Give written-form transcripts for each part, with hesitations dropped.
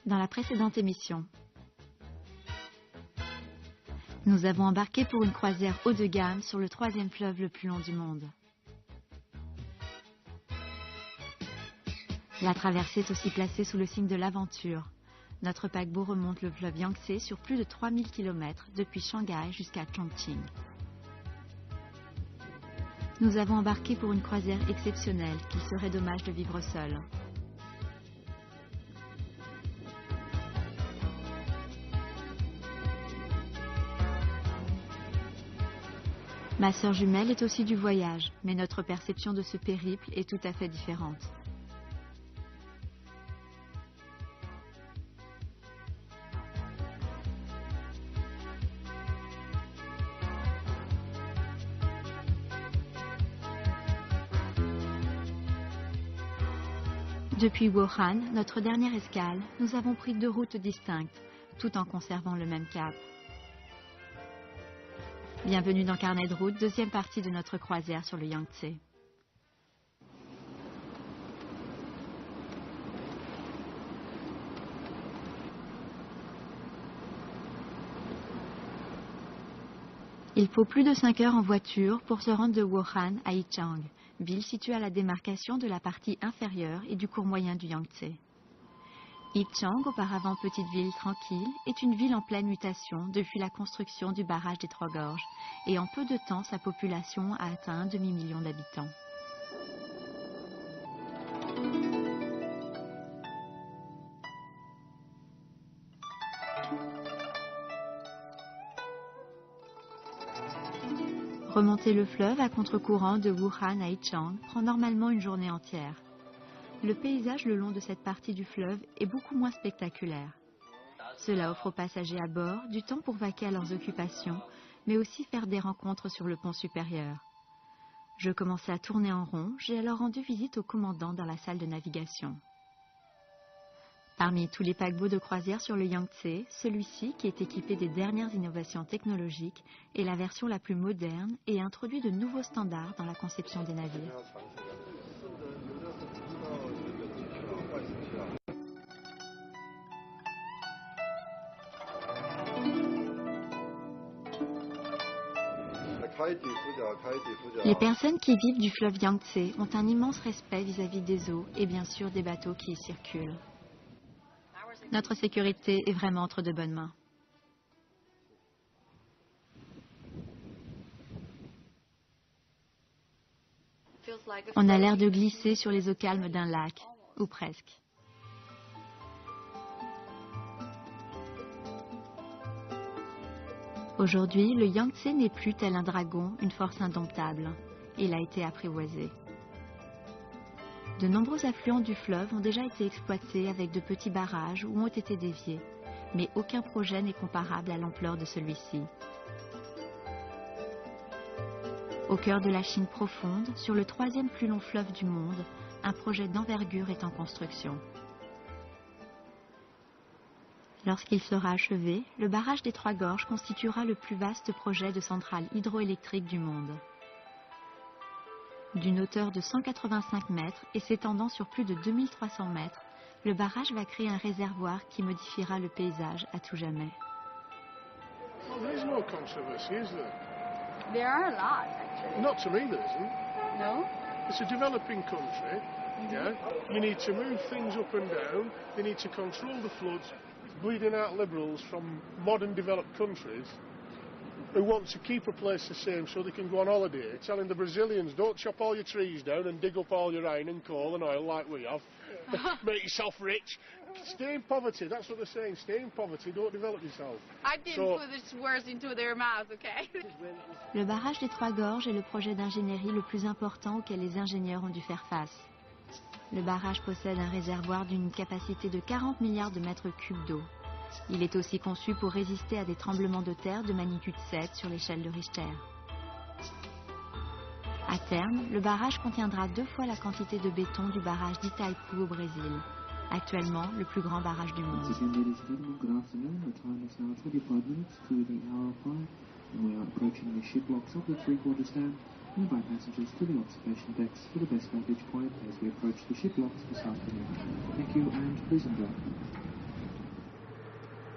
Dans la précédente émission, nous avons embarqué pour une croisière haut de gamme sur le troisième fleuve le plus long du monde. La traversée est aussi placée sous le signe de l'aventure. Notre paquebot remonte le fleuve Yangtze sur plus de 3000 km depuis Shanghai jusqu'à Chongqing. Nous avons embarqué pour une croisière exceptionnelle qu'il serait dommage de vivre seul. Ma sœur jumelle est aussi du voyage, mais notre perception de ce périple est tout à fait différente. Depuis Wuhan, notre dernière escale, nous avons pris 2 routes distinctes, tout en conservant le même cap. Bienvenue dans Carnet de route, deuxième partie de notre croisière sur le Yangtze. Il faut plus de 5 heures en voiture pour se rendre de Wuhan à Yichang, ville située à la démarcation de la partie inférieure et du cours moyen du Yangtze. Yichang, auparavant petite ville tranquille, est une ville en pleine mutation depuis la construction du barrage des Trois Gorges, et en peu de temps sa population a atteint un demi-million d'habitants. Remonter le fleuve à contre-courant de Wuhan à Yichang prend normalement une journée entière. Le paysage le long de cette partie du fleuve est beaucoup moins spectaculaire. Cela offre aux passagers à bord du temps pour vaquer à leurs occupations, mais aussi faire des rencontres sur le pont supérieur. Je commençais à tourner en rond, j'ai alors rendu visite au commandant dans la salle de navigation. Parmi tous les paquebots de croisière sur le Yangtze, celui-ci, qui est équipé des dernières innovations technologiques, est la version la plus moderne et introduit de nouveaux standards dans la conception des navires. Les personnes qui vivent du fleuve Yangtze ont un immense respect vis-à-vis des eaux et bien sûr des bateaux qui y circulent. Notre sécurité est vraiment entre de bonnes mains. On a l'air de glisser sur les eaux calmes d'un lac, ou presque. Aujourd'hui, le Yangtze n'est plus tel un dragon, une force indomptable. Il a été apprivoisé. De nombreux affluents du fleuve ont déjà été exploités avec de petits barrages ou ont été déviés, mais aucun projet n'est comparable à l'ampleur de celui-ci. Au cœur de la Chine profonde, sur le troisième plus long fleuve du monde, un projet d'envergure est en construction. Lorsqu'il sera achevé, le barrage des Trois Gorges constituera le plus vaste projet de centrale hydroélectrique du monde. D'une hauteur de 185 mètres et s'étendant sur plus de 2300 mètres, le barrage va créer un réservoir qui modifiera le paysage à tout jamais. Well, there is no controversy, is there? There are a lot, actually. Not to me, there isn't. No? It's a developing country, yeah? You need to move things up and down. They need to control the floods. Bleeding out liberals from modern developed countries who want to keep a place the same so they can go on holiday, telling the Brazilians, don't chop all your trees down and dig up all your iron and coal and oil like we have. Make yourself rich. Stay in poverty, that's what they're saying. Stay in poverty, don't develop yourself. I didn't put these words into their mouths, okay? Le barrage des Trois Gorges est le projet d'ingénierie le plus important auquel les ingénieurs ont dû faire face. Le barrage possède un réservoir d'une capacité de 40 milliards de mètres cubes d'eau. Il est aussi conçu pour résister à des tremblements de terre de magnitude 7 sur l'échelle de Richter. À terme, le barrage contiendra 2 fois la quantité de béton du barrage d'Itaipu au Brésil, actuellement le plus grand barrage du monde.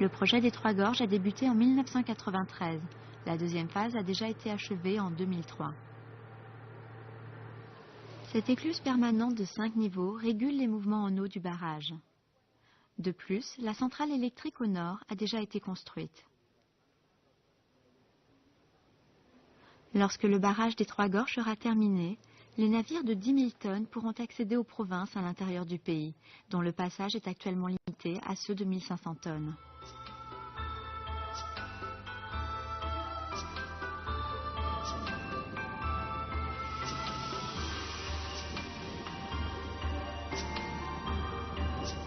Le projet des Trois Gorges a débuté en 1993. La deuxième phase a déjà été achevée en 2003. Cette écluse permanente de 5 niveaux régule les mouvements en eau du barrage. De plus, la centrale électrique au nord a déjà été construite. Lorsque le barrage des Trois Gorges sera terminé, les navires de 10 000 tonnes pourront accéder aux provinces à l'intérieur du pays, dont le passage est actuellement limité à ceux de 1500 tonnes.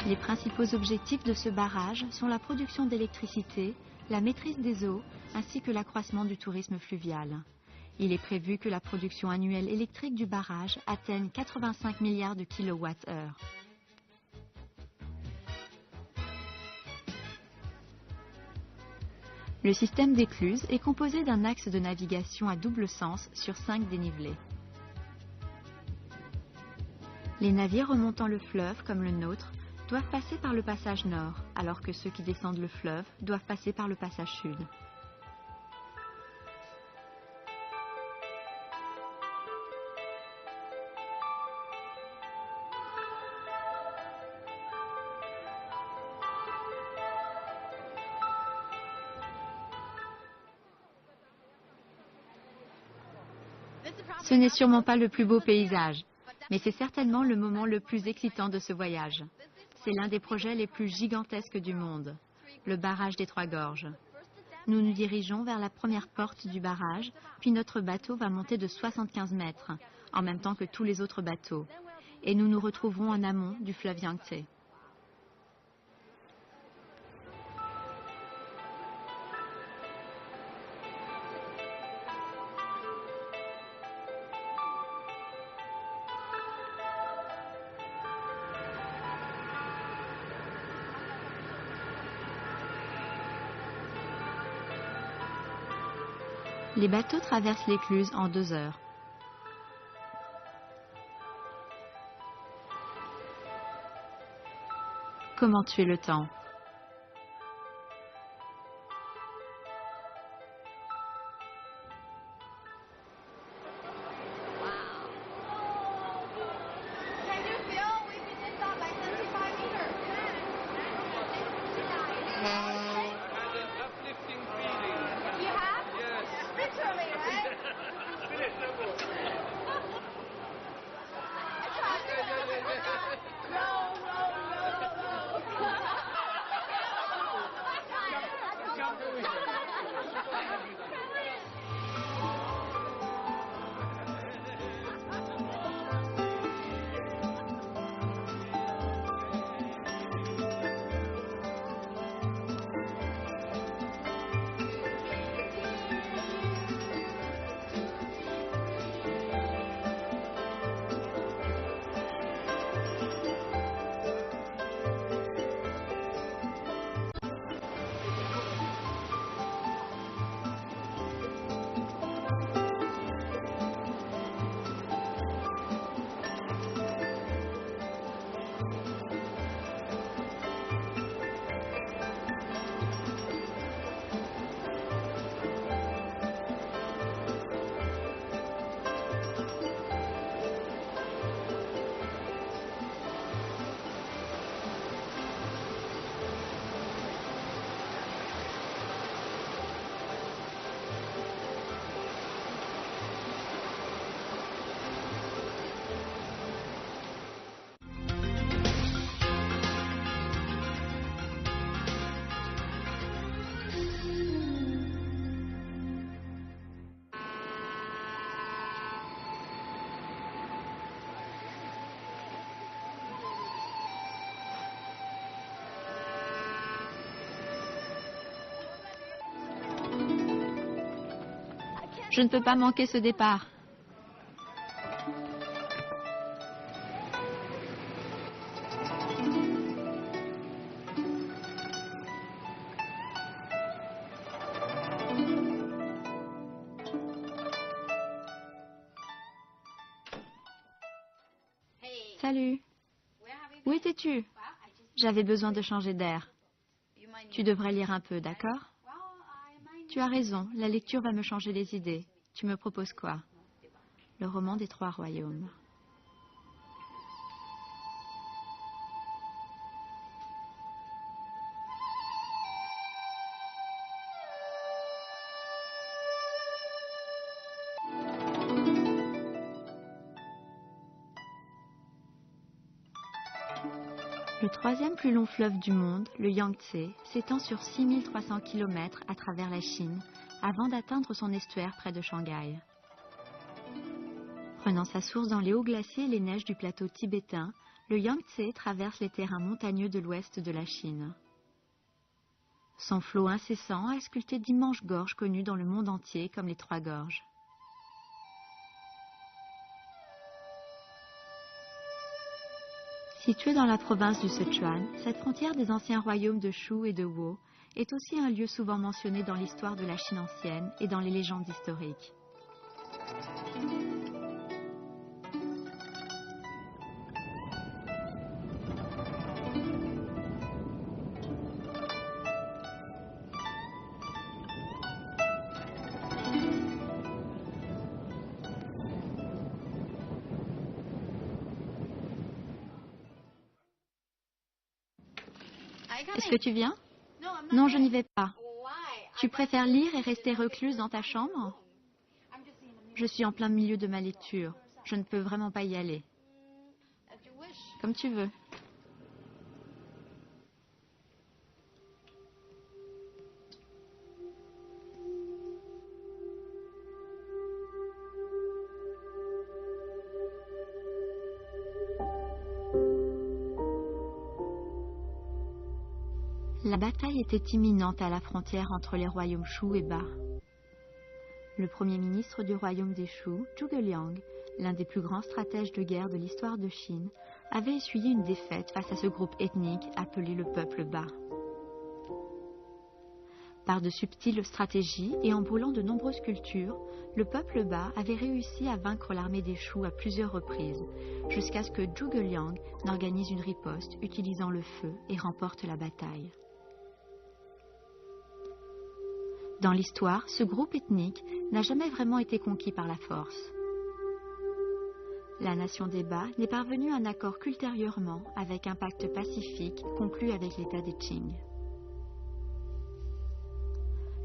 Les principaux objectifs de ce barrage sont la production d'électricité, la maîtrise des eaux, ainsi que l'accroissement du tourisme fluvial. Il est prévu que la production annuelle électrique du barrage atteigne 85 milliards de kWh. Le système d'écluse est composé d'un axe de navigation à double sens sur 5 dénivelés. Les navires remontant le fleuve, comme le nôtre, doivent passer par le passage nord, alors que ceux qui descendent le fleuve doivent passer par le passage sud. Ce n'est sûrement pas le plus beau paysage, mais c'est certainement le moment le plus excitant de ce voyage. C'est l'un des projets les plus gigantesques du monde, le barrage des Trois Gorges. Nous nous dirigeons vers la première porte du barrage, puis notre bateau va monter de 75 mètres, en même temps que tous les autres bateaux, et nous nous retrouverons en amont du fleuve Yangtze. Les bateaux traversent l'écluse en 2 heures. Comment tuer le temps? Can you feel we did that by 75 meters? And an uplifting feeling. You have? Yes. Literally, right? Row, row, row, row. Je ne peux pas manquer ce départ. Hey, Salut. where have you Où been? étais-tu? Well, I just J'avais besoin de changer d'air. you might Tu devrais lire un peu, d'accord? Tu as raison, la lecture va me changer les idées. Tu me proposes quoi? Le roman des 3 royaumes. Le 3e plus long fleuve du monde, le Yangtze, s'étend sur 6300 km à travers la Chine avant d'atteindre son estuaire près de Shanghai. Prenant sa source dans les hauts glaciers et les neiges du plateau tibétain, le Yangtze traverse les terrains montagneux de l'ouest de la Chine. Son flot incessant a sculpté d'immenses gorges connues dans le monde entier comme les 3 gorges. Située dans la province du Sichuan, cette frontière des anciens royaumes de Shu et de Wu est aussi un lieu souvent mentionné dans l'histoire de la Chine ancienne et dans les légendes historiques. Est-ce que tu viens? Non, je n'y vais pas. Tu préfères lire et rester recluse dans ta chambre? Je suis en plein milieu de ma lecture. Je ne peux vraiment pas y aller. Comme tu veux. La bataille était imminente à la frontière entre les royaumes Shu et Ba. Le premier ministre du royaume des Shu, Zhuge Liang, l'un des plus grands stratèges de guerre de l'histoire de Chine, avait essuyé une défaite face à ce groupe ethnique appelé le peuple Ba. Par de subtiles stratégies et en brûlant de nombreuses cultures, le peuple Ba avait réussi à vaincre l'armée des Shu à plusieurs reprises, jusqu'à ce que Zhuge Liang n'organise une riposte utilisant le feu et remporte la bataille. Dans l'histoire, ce groupe ethnique n'a jamais vraiment été conquis par la force. La nation des Ba n'est parvenue à un accord qu'ultérieurement avec un pacte pacifique conclu avec l'État des Qing.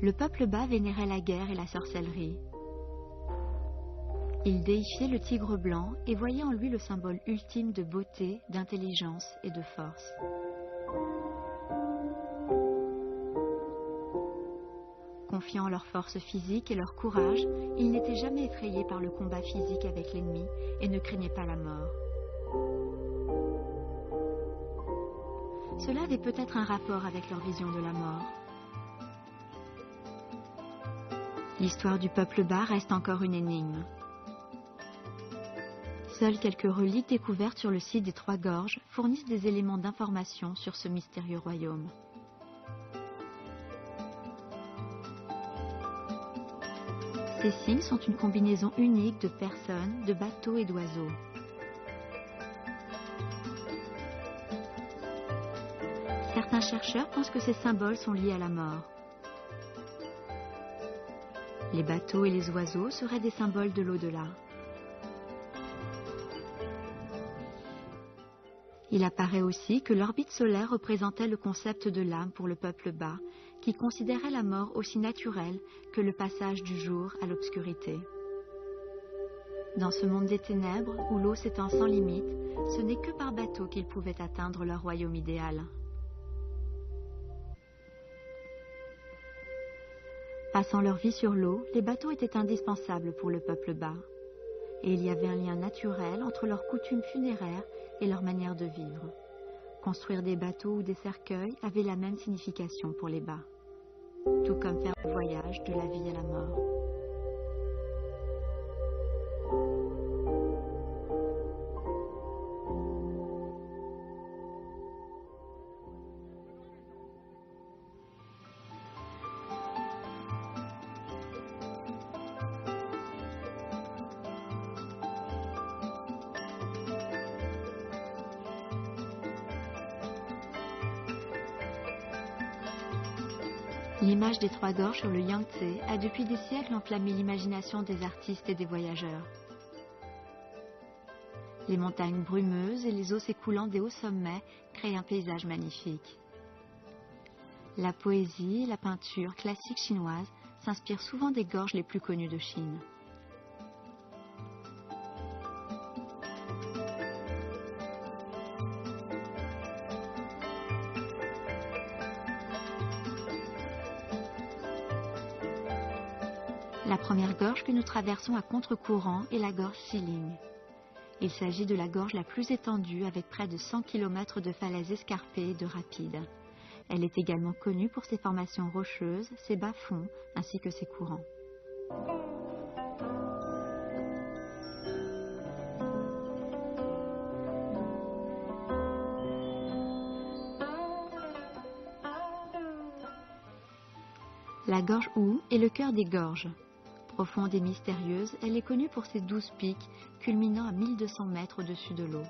Le peuple Ba vénérait la guerre et la sorcellerie. Il déifiait le tigre blanc et voyait en lui le symbole ultime de beauté, d'intelligence et de force. Confiant leur force physique et leur courage, ils n'étaient jamais effrayés par le combat physique avec l'ennemi et ne craignaient pas la mort. Cela avait peut-être un rapport avec leur vision de la mort. L'histoire du peuple Ba reste encore une énigme. Seules quelques reliques découvertes sur le site des 3 gorges fournissent des éléments d'information sur ce mystérieux royaume. Ces signes sont une combinaison unique de personnes, de bateaux et d'oiseaux. Certains chercheurs pensent que ces symboles sont liés à la mort. Les bateaux et les oiseaux seraient des symboles de l'au-delà. Il apparaît aussi que l'orbite solaire représentait le concept de l'âme pour le peuple Ba, qui considérait la mort aussi naturelle que le passage du jour à l'obscurité. Dans ce monde des ténèbres, où l'eau s'étend sans limite, ce n'est que par bateau qu'ils pouvaient atteindre leur royaume idéal. Passant leur vie sur l'eau, les bateaux étaient indispensables pour le peuple Ba. Et il y avait un lien naturel entre leurs coutumes funéraires et leur manière de vivre. Construire des bateaux ou des cercueils avait la même signification pour les Ba, tout comme faire le voyage de la vie à la mort. L'image des trois gorges sur le Yangtze a depuis des siècles enflammé l'imagination des artistes et des voyageurs. Les montagnes brumeuses et les eaux s'écoulant des hauts sommets créent un paysage magnifique. La poésie et la peinture classique chinoise s'inspirent souvent des gorges les plus connues de Chine. La première gorge que nous traversons à contre-courant est la gorge Xiling. Il s'agit de la gorge la plus étendue avec près de 100 km de falaises escarpées et de rapides. Elle est également connue pour ses formations rocheuses, ses bas-fonds ainsi que ses courants. La gorge Wu est le cœur des gorges. Profonde et mystérieuse, elle est connue pour ses 12 pics, culminant à 1200 mètres au-dessus de l'eau.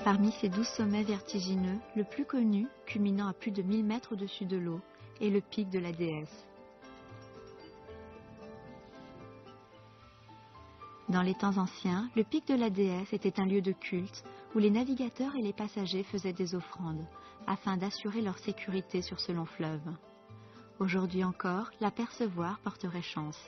Parmi ces 12 sommets vertigineux, le plus connu, culminant à plus de 1000 mètres au-dessus de l'eau, est le pic de la déesse. Dans les temps anciens, le pic de la déesse était un lieu de culte où les navigateurs et les passagers faisaient des offrandes afin d'assurer leur sécurité sur ce long fleuve. Aujourd'hui encore, l'apercevoir porterait chance.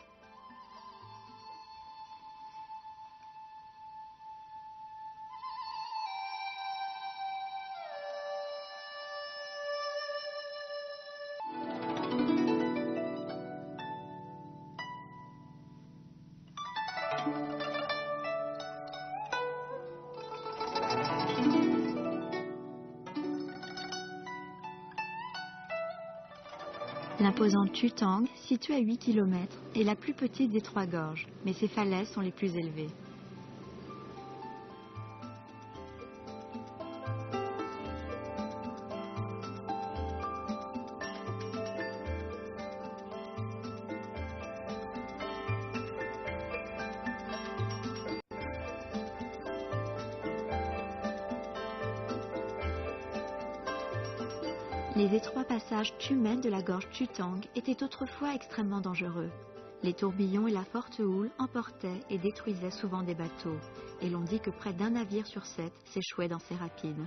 L'imposante Chutang, située à 8 km, est la plus petite des trois gorges, mais ses falaises sont les plus élevées. Les étroits passages tumènes de la gorge Chutang étaient autrefois extrêmement dangereux. Les tourbillons et la forte houle emportaient et détruisaient souvent des bateaux, et l'on dit que près d'un navire sur 7 s'échouait dans ces rapides.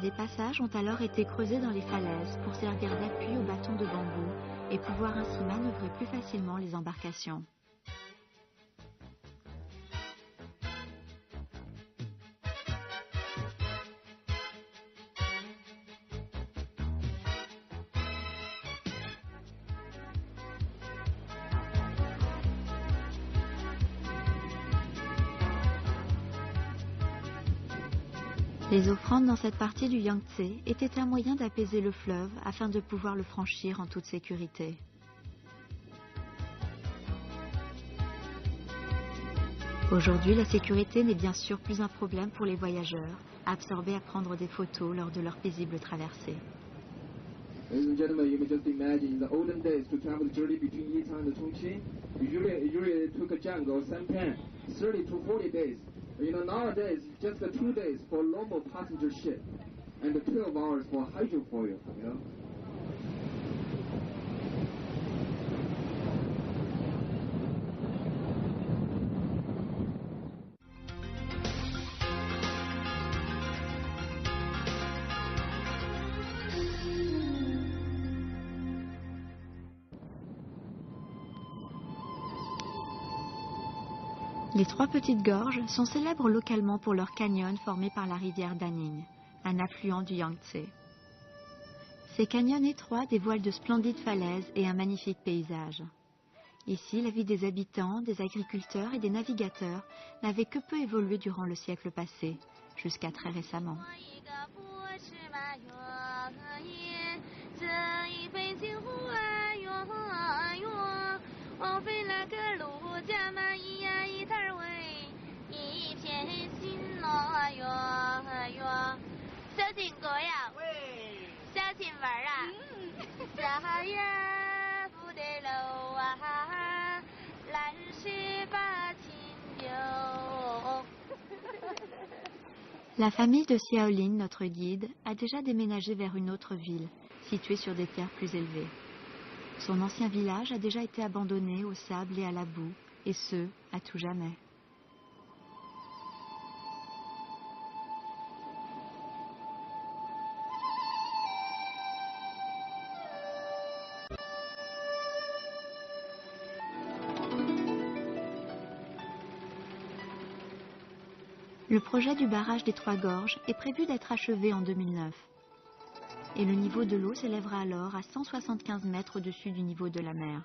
Des passages ont alors été creusés dans les falaises pour servir d'appui aux bâtons de bambou et pouvoir ainsi manœuvrer plus facilement les embarcations. Les offrandes dans cette partie du Yangtze étaient un moyen d'apaiser le fleuve afin de pouvoir le franchir en toute sécurité. Aujourd'hui, la sécurité n'est bien sûr plus un problème pour les voyageurs, absorbés à prendre des photos lors de leur paisible traversée. Ladies and gentlemen, you may just imagine in the olden days to travel the journey between Yichang and Chongqing, usually took a junk or sampan, 30 to 40 days. You know, nowadays, just 2 days for normal passenger ship and 12 hours for hydrofoil, you know. Les trois petites gorges sont célèbres localement pour leurs canyons formés par la rivière Daning, un affluent du Yangtze. Ces canyons étroits dévoilent de splendides falaises et un magnifique paysage. Ici, la vie des habitants, des agriculteurs et des navigateurs n'avait que peu évolué durant le siècle passé, jusqu'à très récemment. La famille de Xiaolin, notre guide, a déjà déménagé vers une autre ville, située sur des terres plus élevées. Son ancien village a déjà été abandonné au sable et à la boue, et ce, à tout jamais. Le projet du barrage des Trois Gorges est prévu d'être achevé en 2009. Et le niveau de l'eau s'élèvera alors à 175 mètres au-dessus du niveau de la mer.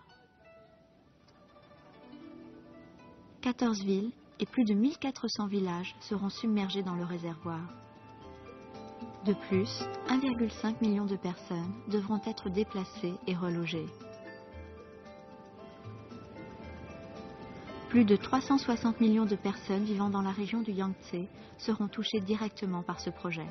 14 villes et plus de 1400 villages seront submergés dans le réservoir. De plus, 1,5 million de personnes devront être déplacées et relogées. Plus de 360 millions de personnes vivant dans la région du Yangtze seront touchées directement par ce projet.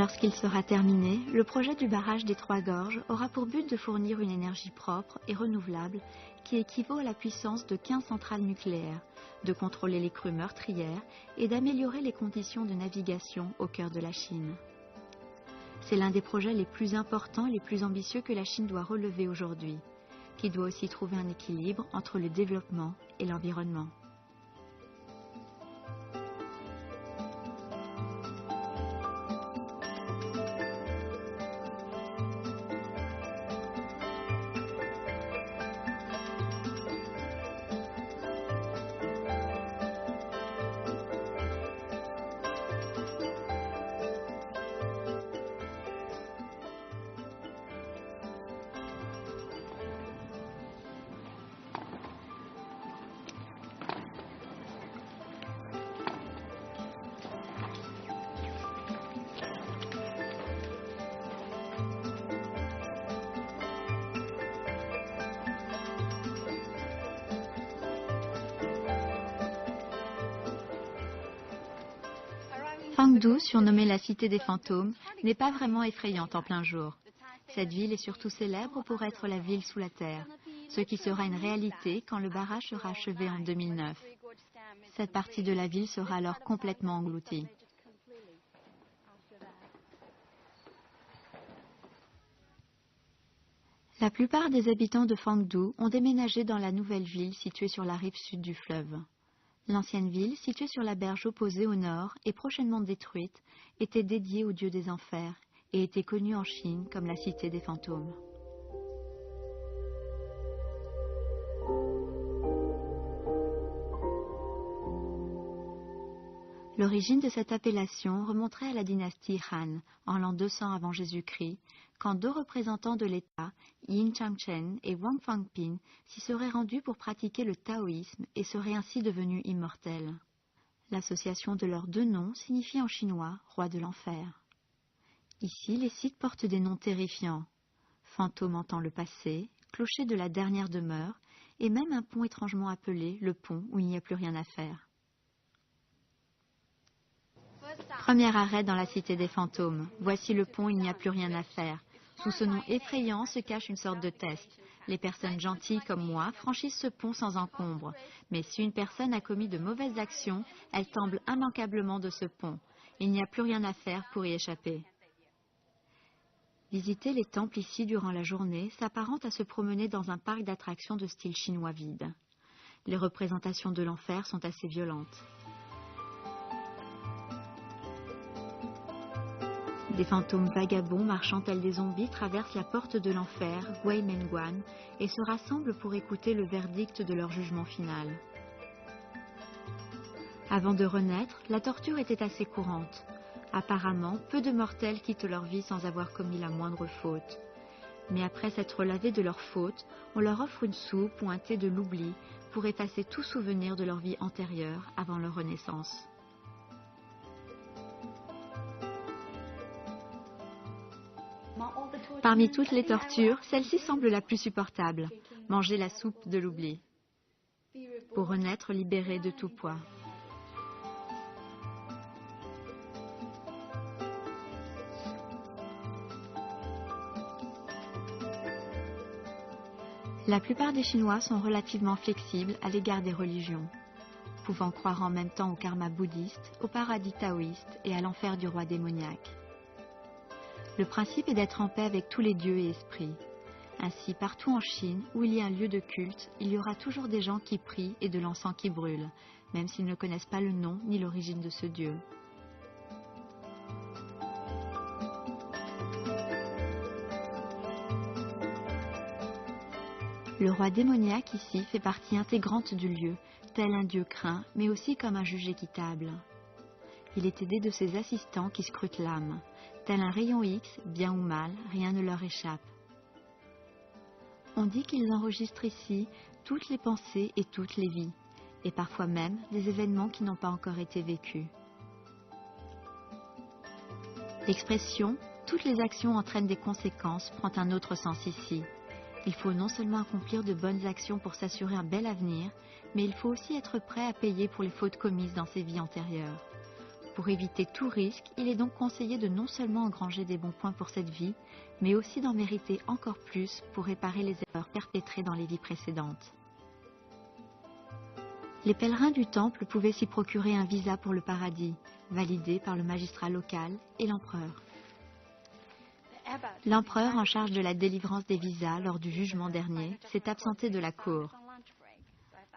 Lorsqu'il sera terminé, le projet du barrage des Trois Gorges aura pour but de fournir une énergie propre et renouvelable qui équivaut à la puissance de 15 centrales nucléaires, de contrôler les crues meurtrières et d'améliorer les conditions de navigation au cœur de la Chine. C'est l'un des projets les plus importants et les plus ambitieux que la Chine doit relever aujourd'hui, qui doit aussi trouver un équilibre entre le développement et l'environnement. Fangdu, surnommée la cité des fantômes, n'est pas vraiment effrayante en plein jour. Cette ville est surtout célèbre pour être la ville sous la terre, ce qui sera une réalité quand le barrage sera achevé en 2009. Cette partie de la ville sera alors complètement engloutie. La plupart des habitants de Fangdu ont déménagé dans la nouvelle ville située sur la rive sud du fleuve. L'ancienne ville, située sur la berge opposée au nord et prochainement détruite, était dédiée au dieu des enfers et était connue en Chine comme la cité des fantômes. L'origine de cette appellation remonterait à la dynastie Han, en l'an 200 avant Jésus-Christ, quand deux représentants de l'État, Yin Changchen et Wang Fangpin, s'y seraient rendus pour pratiquer le taoïsme et seraient ainsi devenus immortels. L'association de leurs deux noms signifie en chinois « roi de l'enfer ». Ici, les sites portent des noms terrifiants. Fantôme hantant le passé, clocher de la dernière demeure, et même un pont étrangement appelé le pont où il n'y a plus rien à faire. Premier arrêt dans la cité des fantômes. Voici le pont, il n'y a plus rien à faire. Sous ce nom effrayant se cache une sorte de test. Les personnes gentilles comme moi franchissent ce pont sans encombre. Mais si une personne a commis de mauvaises actions, elle tombe immanquablement de ce pont. Il n'y a plus rien à faire pour y échapper. Visiter les temples ici durant la journée s'apparente à se promener dans un parc d'attractions de style chinois vide. Les représentations de l'enfer sont assez violentes. Des fantômes vagabonds marchant tels des zombies traversent la porte de l'enfer, Gui Menguan, et se rassemblent pour écouter le verdict de leur jugement final. Avant de renaître, la torture était assez courante. Apparemment, peu de mortels quittent leur vie sans avoir commis la moindre faute. Mais après s'être lavés de leurs fautes, on leur offre une soupe ou un thé de l'oubli pour effacer tout souvenir de leur vie antérieure avant leur renaissance. Parmi toutes les tortures, celle-ci semble la plus supportable, manger la soupe de l'oubli, pour renaître libéré de tout poids. La plupart des Chinois sont relativement flexibles à l'égard des religions, pouvant croire en même temps au karma bouddhiste, au paradis taoïste et à l'enfer du roi démoniaque. Le principe est d'être en paix avec tous les dieux et esprits. Ainsi, partout en Chine, où il y a un lieu de culte, il y aura toujours des gens qui prient et de l'encens qui brûle, même s'ils ne connaissent pas le nom ni l'origine de ce dieu. Le roi démoniaque ici fait partie intégrante du lieu, tel un dieu craint, mais aussi comme un juge équitable. Il est aidé de ses assistants qui scrutent l'âme. Tel un rayon X, bien ou mal, rien ne leur échappe. On dit qu'ils enregistrent ici toutes les pensées et toutes les vies, et parfois même des événements qui n'ont pas encore été vécus. L'expression « toutes les actions entraînent des conséquences » prend un autre sens ici. Il faut non seulement accomplir de bonnes actions pour s'assurer un bel avenir, mais il faut aussi être prêt à payer pour les fautes commises dans ses vies antérieures. Pour éviter tout risque, il est donc conseillé de non seulement engranger des bons points pour cette vie, mais aussi d'en mériter encore plus pour réparer les erreurs perpétrées dans les vies précédentes. Les pèlerins du temple pouvaient s'y procurer un visa pour le paradis, validé par le magistrat local et l'empereur. L'empereur en charge de la délivrance des visas lors du jugement dernier s'est absenté de la cour.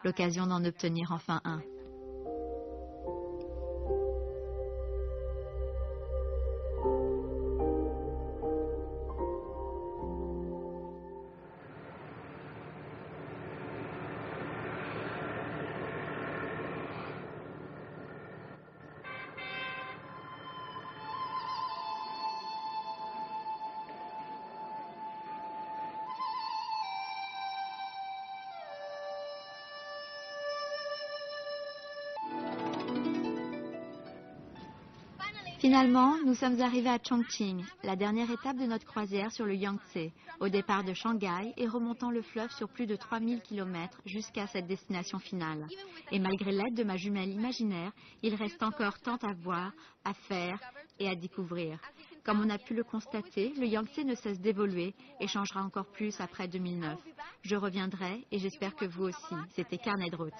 L'occasion d'en obtenir enfin un. Finalement, nous sommes arrivés à Chongqing, la dernière étape de notre croisière sur le Yangtze, au départ de Shanghai et remontant le fleuve sur plus de 3000 km jusqu'à cette destination finale. Et malgré l'aide de ma jumelle imaginaire, il reste encore tant à voir, à faire et à découvrir. Comme on a pu le constater, le Yangtze ne cesse d'évoluer et changera encore plus après 2009. Je reviendrai et j'espère que vous aussi. C'était Carnet de route.